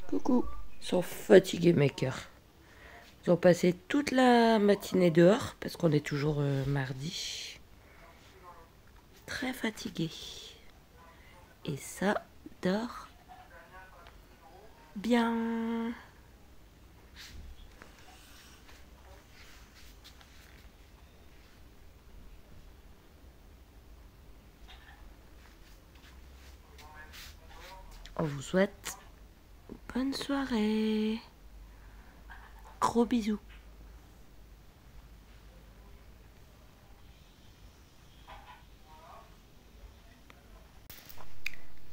Coucou. Ils sont fatigués mes cœurs. Ils ont passé toute la matinée dehors parce qu'on est toujours mardi. Très fatigués. Et ça dort bien. On vous souhaite bonne soirée. Gros bisous.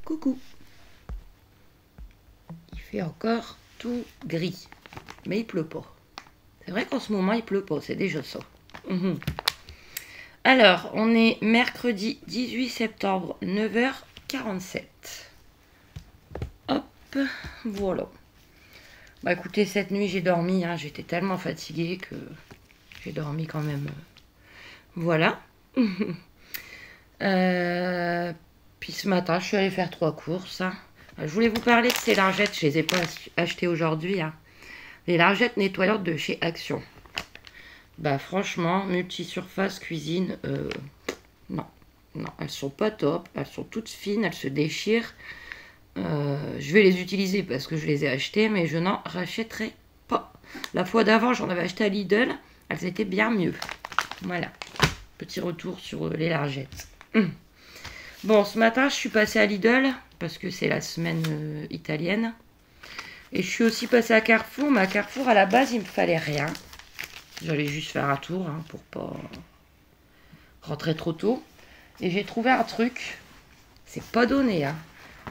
Coucou. Il fait encore tout gris, mais il pleut pas. C'est vrai qu'en ce moment il pleut pas, c'est déjà ça. Alors, on est mercredi 18 septembre, 9h47. Hop, voilà. Bah écoutez, cette nuit j'ai dormi, hein, j'étais tellement fatiguée que j'ai dormi quand même. Voilà. Puis ce matin, je suis allée faire 3 courses. Hein. Je voulais vous parler de ces lingettes, je les ai pas achetées aujourd'hui. Hein. Les lingettes nettoyantes de chez Action. Bah franchement, multi-surface cuisine, non. Non, elles sont pas top, elles sont toutes fines, elles se déchirent. Je vais les utiliser parce que je les ai achetées, mais je n'en rachèterai pas. La fois d'avant, j'en avais acheté à Lidl, elles étaient bien mieux. Voilà, petit retour sur les lingettes. Bon, ce matin, je suis passée à Lidl parce que c'est la semaine italienne. Et je suis aussi passée à Carrefour, mais à Carrefour, à la base, il me fallait rien. J'allais juste faire un tour hein, pour pas rentrer trop tôt. Et j'ai trouvé un truc, c'est pas donné, hein.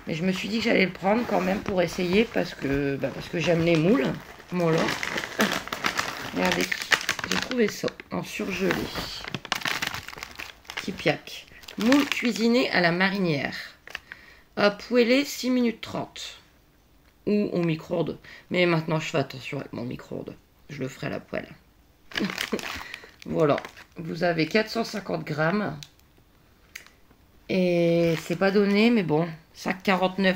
Mais je me suis dit que j'allais le prendre quand même pour essayer parce que j'aime les moules. Voilà. Regardez, j'ai trouvé ça en surgelé. Petit piac. Moule cuisiné à la marinière. À poêler 6 minutes 30. Ou au micro-ondes. Mais maintenant, je fais attention avec mon micro-ondes. Je le ferai à la poêle. Voilà. Vous avez 450 grammes. Et c'est pas donné, mais bon. 5,49.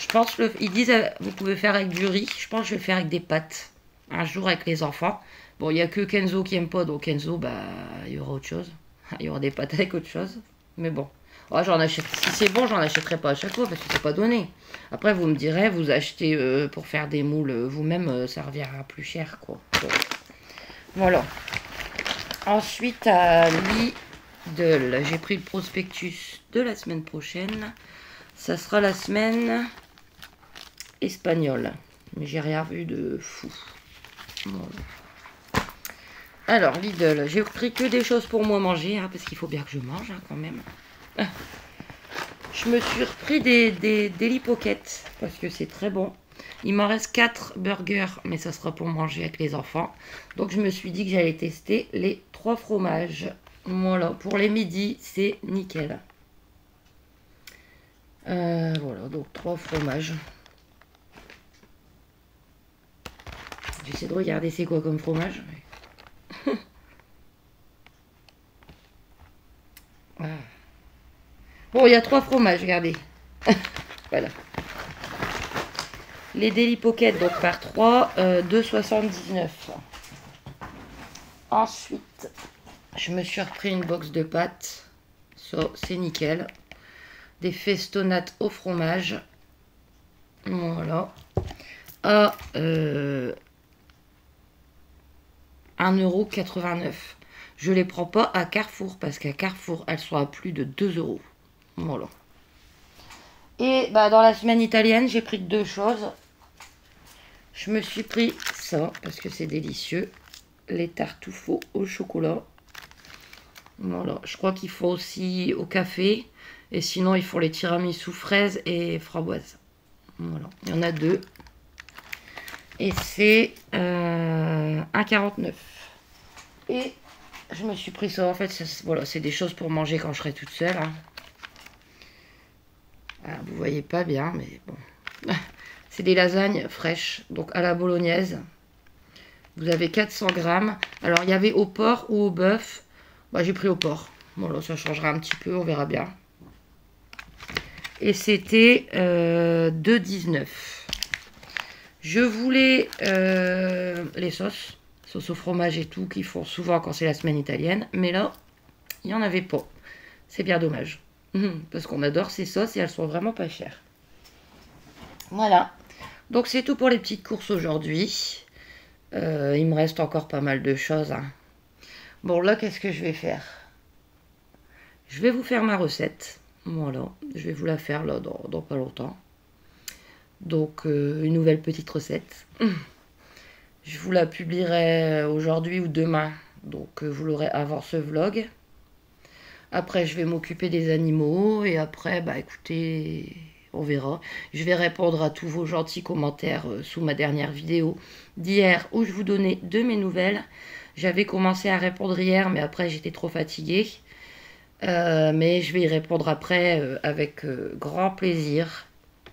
Je pense que ils disent vous pouvez faire avec du riz. Je pense que je vais faire avec des pâtes. Un jour avec les enfants. Bon, il n'y a que Kenzo qui aime pas. Donc Kenzo, bah, il y aura autre chose. Il y aura des pâtes avec autre chose. Mais bon. Oh, j'en achète. Si c'est bon, j'en achèterai pas à chaque fois parce que c'est pas donné. Après, vous me direz, vous achetez pour faire des moules vous-même, ça reviendra plus cher, quoi. Bon. Voilà. Ensuite, à Lidl, j'ai pris le prospectus de la semaine prochaine. Ça sera la semaine espagnole. Mais j'ai rien vu de fou. Voilà. Alors, Lidl, j'ai pris que des choses pour moi manger, hein, parce qu'il faut bien que je mange, hein, quand même. Je me suis repris des Deli Pocket, parce que c'est très bon. Il m'en reste 4 burgers, mais ça sera pour manger avec les enfants. Donc, je me suis dit que j'allais tester les 3 fromages. Voilà, pour les midis, c'est nickel. Voilà, donc 3 fromages. J'essaie de regarder c'est quoi comme fromage. Ah. Bon, il y a 3 fromages, regardez. Voilà. Les Deli Pocket, donc par 3, 2,79. Ensuite, je me suis repris une box de pâtes. Ça, c'est nickel. Des festonates au fromage. Voilà. À 1,89 €. Je les prends pas à Carrefour parce qu'à Carrefour, elles sont à plus de 2 €. Voilà. Et bah, dans la semaine italienne, j'ai pris 2 choses. Je me suis pris ça parce que c'est délicieux. Les tartuffos au chocolat. Voilà. Je crois qu'il faut aussi au café. Et sinon, il faut les tiramisu fraises et framboises. Voilà. Il y en a 2. Et c'est 1,49 €. Et je me suis pris ça. En fait, voilà, c'est des choses pour manger quand je serai toute seule. Hein. Ah, vous voyez pas bien, mais bon. C'est des lasagnes fraîches, donc à la bolognaise. Vous avez 400 grammes. Alors, il y avait au porc ou au bœuf. Bah, j'ai pris au porc. Bon, là, ça changera un petit peu, on verra bien. Et c'était 2,19. Je voulais les sauces au fromage et tout, qu'ils font souvent quand c'est la semaine italienne. Mais là, il n'y en avait pas. C'est bien dommage. Parce qu'on adore ces sauces et elles sont vraiment pas chères. Voilà. Donc c'est tout pour les petites courses aujourd'hui. Il me reste encore pas mal de choses. Hein. Bon, là, qu'est-ce que je vais faire? Je vais vous faire ma recette. Voilà. Je vais vous la faire là dans pas longtemps. Donc, une nouvelle petite recette. Je vous la publierai aujourd'hui ou demain. Donc, vous l'aurez avant ce vlog. Après, je vais m'occuper des animaux. Et après, bah écoutez, on verra. Je vais répondre à tous vos gentils commentaires sous ma dernière vidéo d'hier où je vous donnais de mes nouvelles. J'avais commencé à répondre hier, mais après, j'étais trop fatiguée. Mais je vais y répondre après avec grand plaisir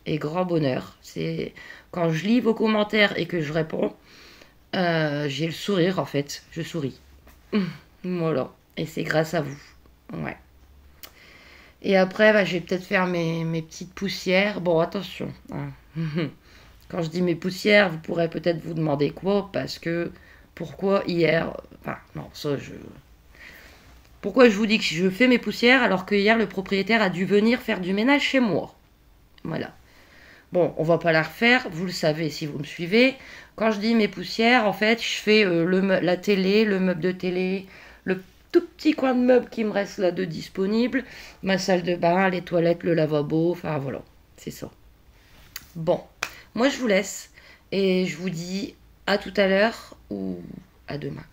et grand bonheur. C'est quand je lis vos commentaires et que je réponds, j'ai le sourire en fait. Je souris. Voilà. Et c'est grâce à vous. Ouais. Et après, bah, je vais peut-être faire mes petites poussières. Bon, attention. Hein. Quand je dis mes poussières, vous pourrez peut-être vous demander quoi, parce que pourquoi hier... Enfin, non, ça, je... Pourquoi je vous dis que je fais mes poussières alors que hier, le propriétaire a dû venir faire du ménage chez moi. Voilà. Bon, on va pas la refaire, vous le savez si vous me suivez. Quand je dis mes poussières, en fait, je fais la télé, le meuble de télé, le tout petit coin de meuble qui me reste là de disponible, ma salle de bain, les toilettes, le lavabo, enfin voilà, c'est ça. Bon, moi je vous laisse et je vous dis à tout à l'heure ou à demain.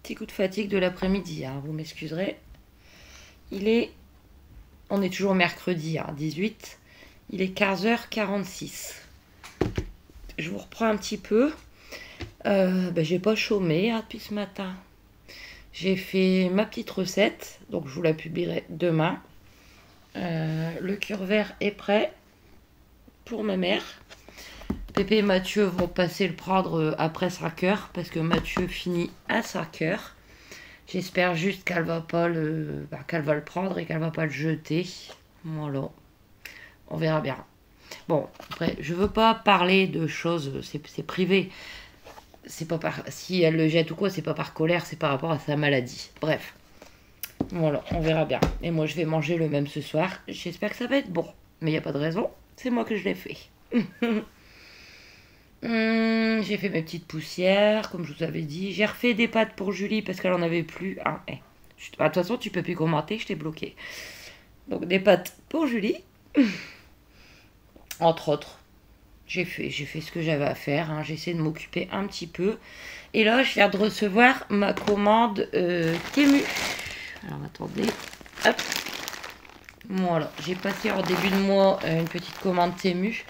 Petit coup de fatigue de l'après-midi, hein, vous m'excuserez. On est toujours mercredi, hein, 18. Il est 15h46. Je vous reprends un petit peu. J'ai pas chômé hein, depuis ce matin. J'ai fait ma petite recette, donc je vous la publierai demain. Le cure-vert est prêt pour ma mère. Pépé et Mathieu vont passer le prendre après 5 heures, parce que Mathieu finit à 5 heures. J'espère juste qu'elle va pas qu'elle va le prendre et qu'elle va pas le jeter. Voilà. On verra bien. Bon, après, je veux pas parler de choses, c'est privé. C'est pas si elle le jette ou quoi, c'est pas par colère, c'est par rapport à sa maladie. Bref. Voilà, on verra bien. Et moi, je vais manger le même ce soir. J'espère que ça va être bon. Mais il n'y a pas de raison. C'est moi que je l'ai fait. J'ai fait mes petites poussières, comme je vous avais dit. J'ai refait des pâtes pour Julie parce qu'elle en avait plus. Hein, de toute façon, tu peux plus commenter, je t'ai bloqué. Donc, des pâtes pour Julie. Entre autres. J'ai fait ce que j'avais à faire. Hein. J'ai essayé de m'occuper un petit peu. Et là, je viens de recevoir ma commande Temu. Alors, attendez. Hop. Voilà. J'ai passé en début de mois une petite commande Temu.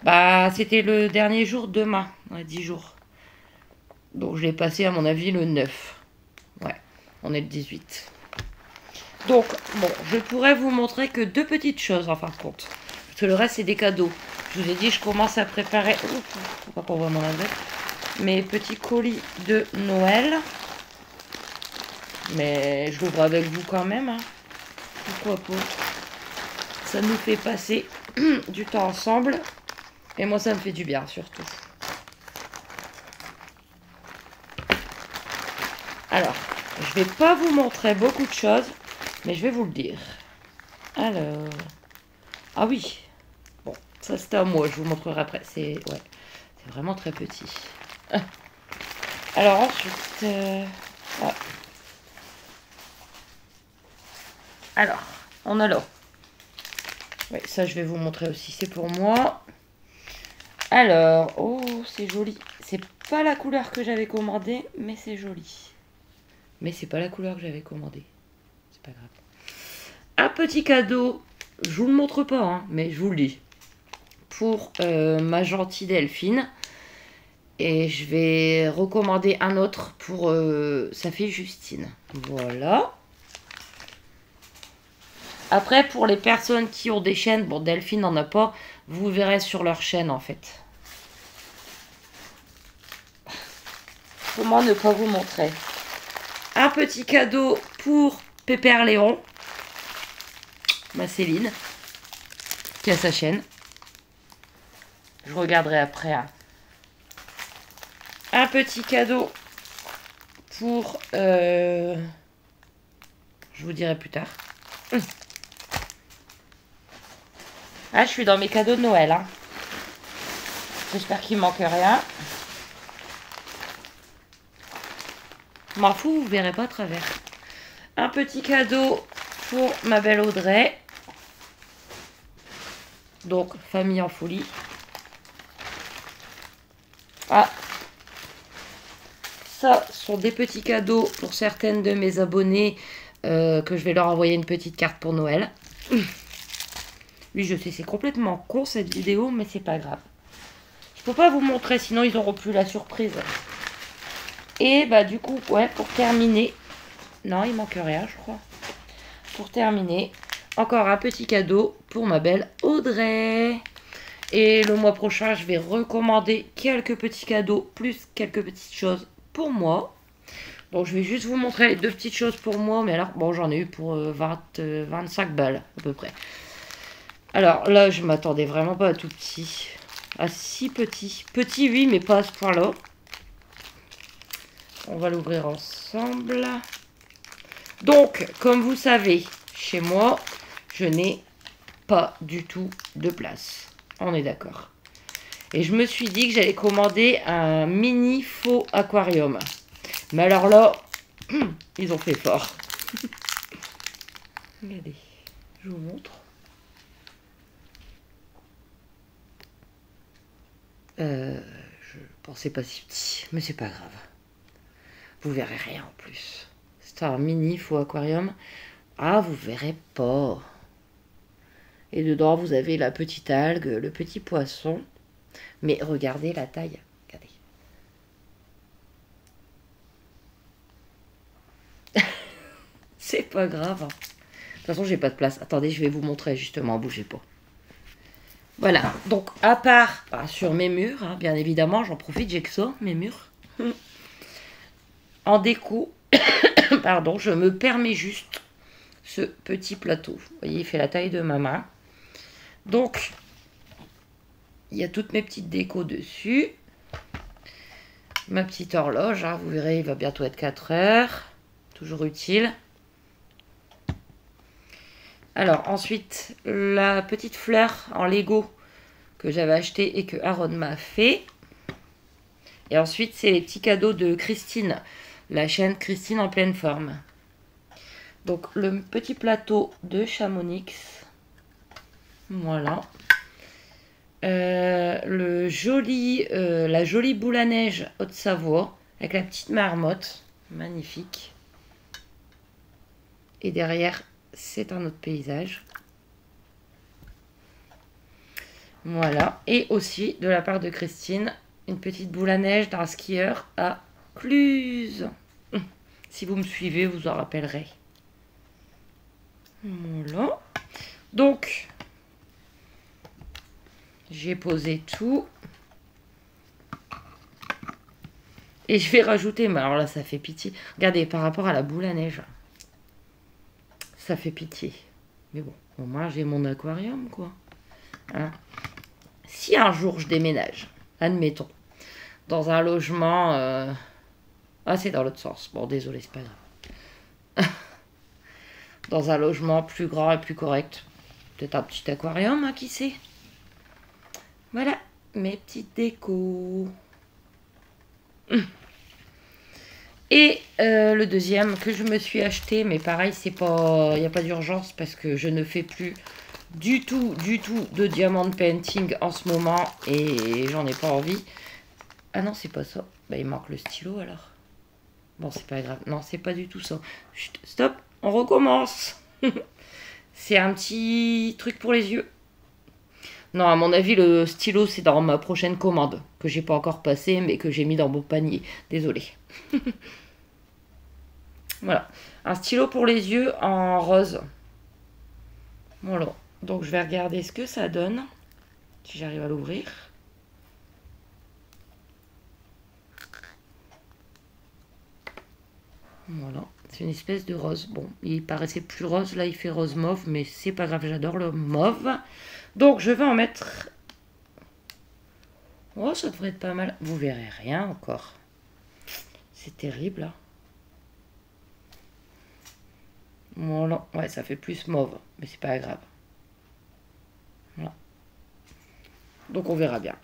Bah, c'était le dernier jour demain. Ouais, 10 jours. Donc, je l'ai passé, à mon avis, le 9. Ouais. On est le 18. Donc, bon, je pourrais vous montrer que 2 petites choses, en fin de compte. Parce que le reste, c'est des cadeaux. Je vous ai dit, je commence à préparer... Faut pas qu'on voit mon adresse. Mes petits colis de Noël. Mais je l'ouvre avec vous quand même. Hein. Pourquoi pas? Ça nous fait passer du temps ensemble. Et moi, ça me fait du bien, surtout. Alors, je vais pas vous montrer beaucoup de choses. Mais je vais vous le dire. Alors... Ah oui. Bon, ça c'est à moi, je vous montrerai après. C'est vraiment très petit. Alors ensuite... ouais. Alors, on a là. Oui, ça je vais vous montrer aussi. C'est pour moi. Alors, oh, c'est joli. C'est pas la couleur que j'avais commandée, mais c'est joli. Mais c'est pas la couleur que j'avais commandée. C'est pas grave. Un petit cadeau. Je vous le montre pas, hein, mais je vous le dis. Pour ma gentille Delphine. Et je vais recommander un autre pour sa fille Justine. Voilà. Après, pour les personnes qui ont des chaînes, bon, Delphine n'en a pas, vous verrez sur leur chaîne en fait. Comment ne pas vous montrer? Un petit cadeau pour Pépère Léon, ma Céline, qui a sa chaîne. Je regarderai après. Hein. Un petit cadeau pour... je vous dirai plus tard. Ah, je suis dans mes cadeaux de Noël. Hein. J'espère qu'il ne manque rien. M'en fous, vous ne verrez pas à travers. Un petit cadeau pour ma belle Audrey. Donc, famille en folie. Ah, ça sont des petits cadeaux pour certaines de mes abonnées que je vais leur envoyer une petite carte pour Noël. Oui, je sais, c'est complètement con cette vidéo, mais c'est pas grave. Je peux pas vous montrer, sinon ils auront plus la surprise. Et bah du coup, ouais, pour terminer... Non, il manque rien, je crois. Pour terminer, encore un petit cadeau pour ma belle Audrey. Et le mois prochain, je vais recommander quelques petits cadeaux, plus quelques petites choses pour moi. Donc, je vais juste vous montrer les deux petites choses pour moi. Mais alors, bon, j'en ai eu pour 25 balles, à peu près. Alors, là, je m'attendais vraiment pas à tout petit. À si petit. Petit, oui, mais pas à ce point-là. On va l'ouvrir ensemble. Donc, comme vous savez, chez moi, je n'ai pas du tout de place. On est d'accord. Et je me suis dit que j'allais commander un mini faux aquarium. Mais alors là, ils ont fait fort. Regardez, je vous montre. Je pensais pas si petit, mais c'est pas grave. Vous verrez rien en plus. C'est un mini faux aquarium. Ah, vous verrez pas. Et dedans, vous avez la petite algue, le petit poisson. Mais regardez la taille. Regardez. C'est pas grave. Hein. De toute façon, j'ai pas de place. Attendez, je vais vous montrer justement. Bougez pas. Voilà. Donc, à part sur mes murs, hein, bien évidemment, j'en profite, j'ai que ça, mes murs. En déco, pardon, je me permets juste ce petit plateau. Vous voyez, il fait la taille de ma main. Donc, il y a toutes mes petites décos dessus. Ma petite horloge, hein, vous verrez, il va bientôt être 4 heures. Toujours utile. Alors, ensuite, la petite fleur en Lego que j'avais acheté et que Aaron m'a fait. Et ensuite, c'est les petits cadeaux de Christine, la chaîne Christine en pleine forme. Donc, le petit plateau de Chamonix. Voilà. La jolie boule à neige Haute-Savoie avec la petite marmotte. Magnifique. Et derrière, c'est un autre paysage. Voilà. Et aussi, de la part de Christine, une petite boule à neige d'un skieur à Cluse. Si vous me suivez, vous en rappellerez. Voilà. Donc, j'ai posé tout. Et je vais rajouter, mais alors là, ça fait pitié. Regardez, par rapport à la boule à neige, ça fait pitié. Mais bon, au moins, j'ai mon aquarium, quoi. Hein? Si un jour, je déménage, admettons, dans un logement... Ah, c'est dans l'autre sens. Bon, désolé, c'est pas grave. Dans un logement plus grand et plus correct. Peut-être un petit aquarium, hein, qui sait. Voilà, mes petites décos. Et le deuxième que je me suis acheté, mais pareil, c'est pas, il n'y a pas d'urgence parce que je ne fais plus du tout de diamond painting en ce moment et j'en ai pas envie. Ah non, c'est pas ça. Bah, il manque le stylo alors. Bon, c'est pas grave. Non, c'est pas du tout ça. Chut, stop, on recommence. C'est un petit truc pour les yeux. Non, à mon avis, le stylo, c'est dans ma prochaine commande, que j'ai pas encore passé, mais que j'ai mis dans mon panier. Désolée. Voilà. Un stylo pour les yeux en rose. Voilà. Donc, je vais regarder ce que ça donne. Si j'arrive à l'ouvrir. Voilà. C'est une espèce de rose. Bon, il paraissait plus rose, là il fait rose mauve, mais c'est pas grave, j'adore le mauve. Donc je vais en mettre... Oh, ça devrait être pas mal. Vous verrez rien encore. C'est terrible, là. Voilà. Ouais, ça fait plus mauve, mais c'est pas grave. Voilà. Donc on verra bien.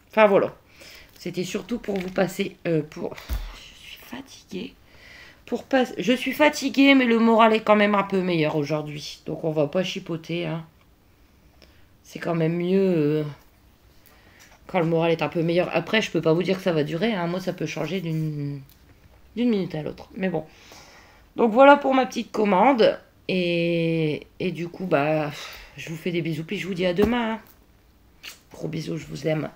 Enfin voilà. C'était surtout pour vous passer... Je suis fatiguée. Je suis fatiguée, mais le moral est quand même un peu meilleur aujourd'hui. Donc on va pas chipoter. Hein. C'est quand même mieux quand le moral est un peu meilleur. Après, je peux pas vous dire que ça va durer. Hein. Moi, ça peut changer d'une minute à l'autre. Mais bon. Donc voilà pour ma petite commande. Et du coup, bah, je vous fais des bisous. Puis je vous dis à demain. Hein. Gros bisous, je vous aime.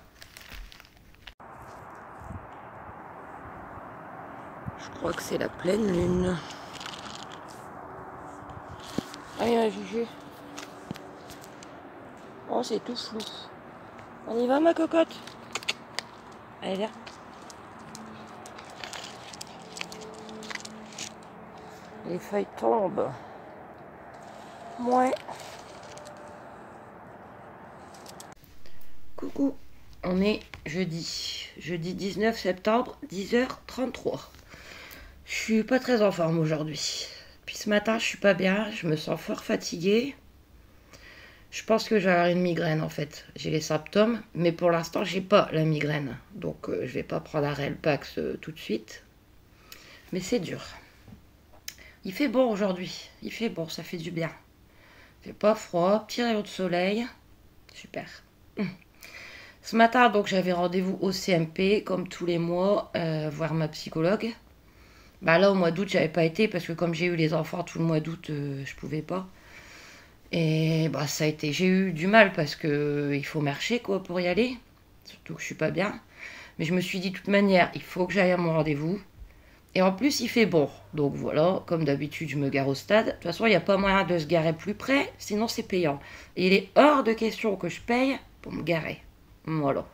Je crois que c'est la pleine lune. Allez, Juju. Oh, c'est tout flou. On y va, ma cocotte? Allez, viens. Les feuilles tombent. Ouais. Coucou. On est jeudi. Jeudi 19 septembre, 10h33. Je suis pas très en forme aujourd'hui. Puis ce matin, je suis pas bien. Je me sens fort fatiguée. Je pense que j'ai une migraine en fait. J'ai les symptômes, mais pour l'instant, j'ai pas la migraine. Donc, je vais pas prendre un Relpax tout de suite. Mais c'est dur. Il fait bon aujourd'hui. Il fait bon, ça fait du bien. Il fait pas froid, petit rayon de soleil. Super. Ce matin, donc, j'avais rendez-vous au CMP, comme tous les mois, voir ma psychologue. Bah là, au mois d'août, j'avais pas été parce que comme j'ai eu les enfants tout le mois d'août, je pouvais pas. Et bah ça a été, j'ai eu du mal parce que il faut marcher quoi pour y aller, surtout que je suis pas bien. Mais je me suis dit de toute manière, il faut que j'aille à mon rendez-vous. Et en plus il fait bon, donc voilà, comme d'habitude je me gare au stade. De toute façon il n'y a pas moyen de se garer plus près, sinon c'est payant. Et il est hors de question que je paye pour me garer. Voilà.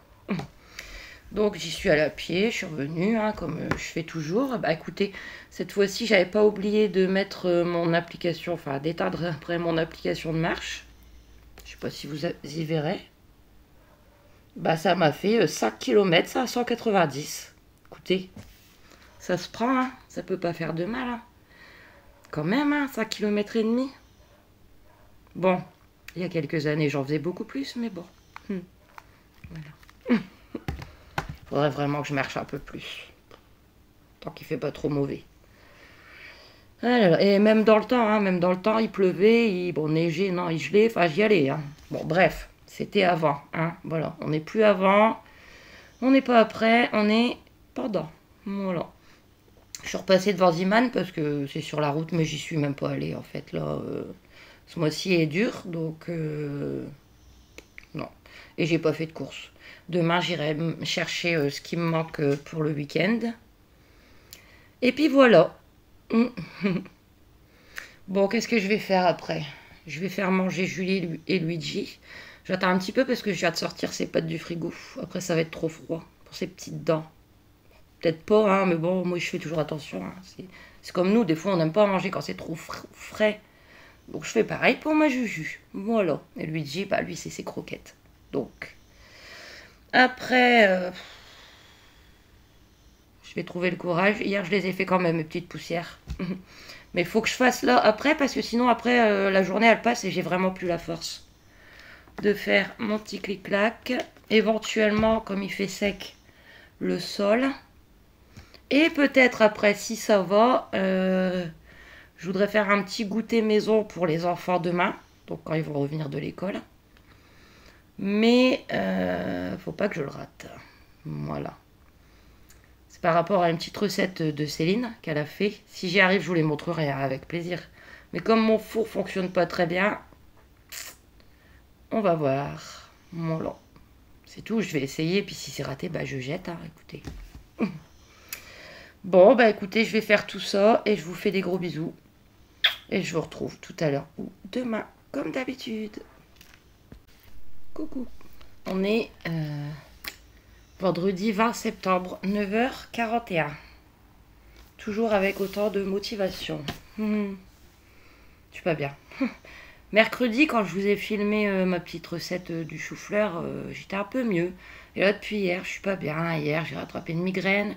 Donc j'y suis allée à pied, je suis revenue, hein, comme je fais toujours. Bah écoutez, cette fois-ci, j'avais pas oublié de mettre mon application, enfin d'éteindre après mon application de marche. Je sais pas si vous y verrez. Bah ça m'a fait 5 km, ça à 190. Écoutez, ça se prend, hein, ça peut pas faire de mal. Hein. Quand même, hein, 5 km et demi. Bon, il y a quelques années, j'en faisais beaucoup plus, mais bon. Voilà. Faudrait vraiment que je marche un peu plus. Tant qu'il fait pas trop mauvais. Et même dans le temps, hein, il pleuvait, bon, neigeait, non, il gelait, enfin j'y allais. Hein. Bon, bref, c'était avant. Hein, voilà, on n'est plus avant, on n'est pas après, on est pendant. Voilà. Je suis repassée devant Ziman parce que c'est sur la route, mais j'y suis même pas allée en fait. Là, ce mois-ci est dur, donc non. Et j'ai pas fait de course. Demain, j'irai chercher ce qui me manque pour le week-end. Et puis voilà. Bon, qu'est-ce que je vais faire après? Je vais faire manger Julie et Luigi. J'attends un petit peu parce que je viens de sortir ces pâtes du frigo. Après, ça va être trop froid pour ces petites dents. Peut-être pas, hein, mais bon, moi, je fais toujours attention. Hein. C'est comme nous, des fois, on n'aime pas manger quand c'est trop frais. Donc, je fais pareil pour ma Juju. Voilà. Et Luigi, bah, lui, c'est ses croquettes. Donc, après... je vais trouver le courage. Hier, je les ai fait quand même, mes petites poussières. Mais il faut que je fasse là après, parce que sinon, après, la journée, elle passe et j'ai vraiment plus la force de faire mon petit clic-clac. Éventuellement, comme il fait sec, le sol. Et peut-être après, si ça va, je voudrais faire un petit goûter maison pour les enfants demain. Donc, quand ils vont revenir de l'école. Mais, faut pas que je le rate. Voilà. Par rapport à une petite recette de Céline qu'elle a fait. Si j'y arrive, je vous les montrerai avec plaisir. Mais comme mon four fonctionne pas très bien, on va voir. Voilà. C'est tout, je vais essayer. Puis si c'est raté, bah je jette. Hein, écoutez. Bon, bah écoutez, je vais faire tout ça et je vous fais des gros bisous. Et je vous retrouve tout à l'heure ou demain, comme d'habitude. Coucou. On est... vendredi 20 septembre, 9h41. Toujours avec autant de motivation. Je suis pas bien. Mercredi, quand je vous ai filmé ma petite recette du chou-fleur, j'étais un peu mieux. Et là, depuis hier, je suis pas bien. Hier, j'ai rattrapé une migraine.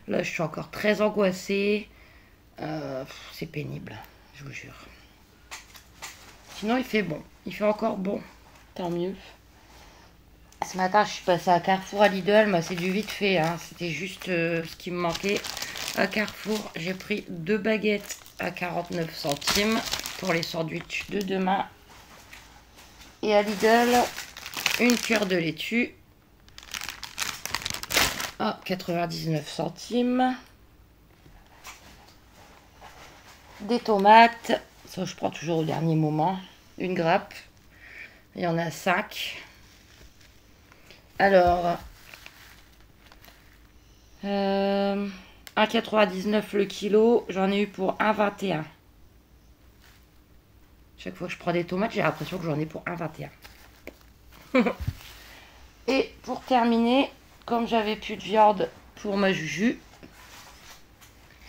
Là, je suis encore très angoissée. C'est pénible, je vous jure. Sinon, il fait bon. Il fait encore bon. Tant mieux. Ce matin, je suis passée à Carrefour à Lidl. C'est du vite fait. Hein. C'était juste ce qui me manquait. À Carrefour, j'ai pris 2 baguettes à 49 centimes pour les sandwichs de demain. Et à Lidl, une cuillère de laitue à 99 centimes. Des tomates, ça je prends toujours au dernier moment. Une grappe, il y en a 5. Alors, 1,99 le kilo, j'en ai eu pour 1,21. Chaque fois que je prends des tomates, j'ai l'impression que j'en ai pour 1,21. Et pour terminer, comme j'avais plus de viande pour ma juju,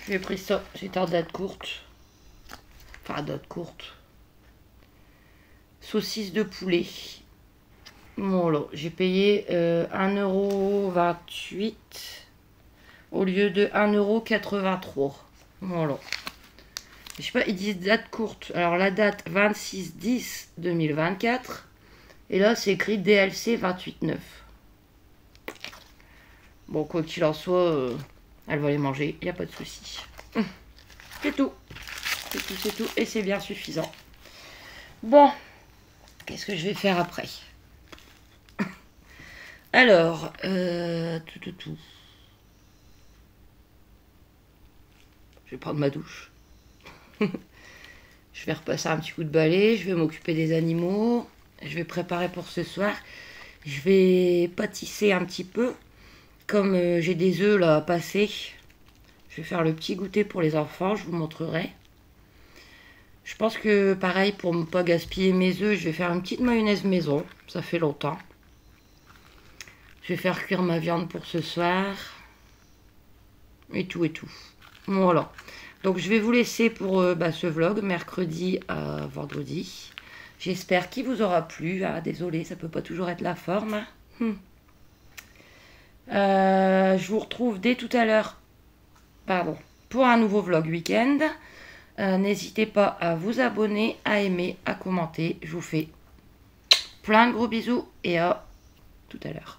j'ai pris ça, c'était en date courte. Enfin, date courte. Saucisse de poulet. Voilà, j'ai payé 1,28 € au lieu de 1,83 €. Voilà. Je sais pas, ils disent date courte. Alors la date 26/10/2024. Et là, c'est écrit DLC 28/9. Bon, quoi qu'il en soit, elle va les manger, il n'y a pas de souci. C'est tout. C'est tout, c'est tout. Et c'est bien suffisant. Bon, qu'est-ce que je vais faire après? Alors, tout. Je vais prendre ma douche. Je vais repasser un petit coup de balai. Je vais m'occuper des animaux. Je vais préparer pour ce soir. Je vais pâtisser un petit peu. Comme j'ai des œufs là à passer. Je vais faire le petit goûter pour les enfants. Je vous montrerai. Je pense que pareil, pour ne pas gaspiller mes œufs, je vais faire une petite mayonnaise maison. Ça fait longtemps. Je vais faire cuire ma viande pour ce soir. Et tout. Voilà. Donc je vais vous laisser pour ce vlog, mercredi à vendredi. J'espère qu'il vous aura plu. Ah, désolé, ça peut pas toujours être la forme. Je vous retrouve dès tout à l'heure, pour un nouveau vlog week-end. N'hésitez pas à vous abonner, à aimer, à commenter. Je vous fais plein de gros bisous et à tout à l'heure.